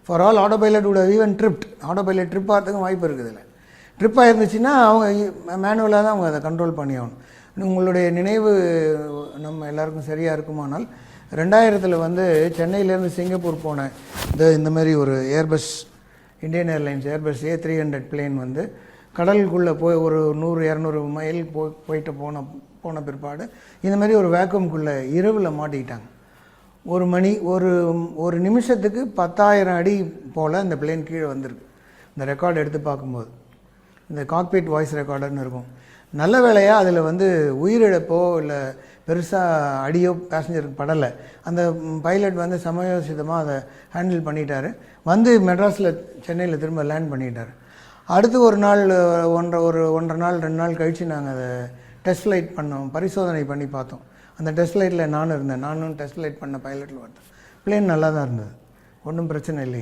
For all auto pilot would have even tripped. Auto pilot trip ஆகிறதுக்கும் வாய்ப்பு இருக்குது. இதில் ட்ரிப்பாக இருந்துச்சுன்னா அவங்க மேனுவலாக தான் அவங்க அதை கண்ட்ரோல் பண்ணி ஆகணும். உங்களுடைய நினைவு நம்ம எல்லாருக்கும் சரியாக இருக்குமானால் 2000 வந்து சென்னையிலேருந்து சிங்கப்பூர் போன இந்த மாதிரி ஒரு Airbus Indian airlines Airbus A300 plane வந்து கடலுக்குள்ளே போய் ஒரு 100-200 மைல் போயிட்டு போன பிற்பாடு இந்த மாதிரி ஒரு வேக்கும்குள்ளே இரவில் மாட்டிக்கிட்டாங்க. ஒரு நிமிஷத்துக்கு 10,000 அடி போல் இந்த பிளேன் கீழே வந்திருக்கு. இந்த ரெக்கார்டு எடுத்து பார்க்கும்போது இந்த காக்பிட் வாய்ஸ் ரெக்கார்டர்னு இருக்கும். நல்ல வேளையாக அதில் வந்து உயிரிழப்போ இல்லை பெருசாக அடியோ பேசஞ்சருக்கு படலை. அந்த பைலட் வந்து சமயோசிதமாக அதை ஹேண்டில் பண்ணிட்டார். வந்து மெட்ராஸில் சென்னையில் திரும்ப லேண்ட் பண்ணிட்டார். அடுத்து ஒரு நாள் 1.5 நாள் 2 நாள் கழித்து நாங்கள் அதை டெஸ்ட் ஃப்ளைட் பண்ணோம், பரிசோதனை பண்ணி பார்த்தோம். அந்த டெஸ்ட் ஃப்ளைட்டில் நானும் டெஸ்ட் ஃப்ளைட் பண்ண பைலட்டில் பார்த்தேன். பிளேன் நல்லா தான் இருந்தது, ஒன்றும் பிரச்சனை இல்லை.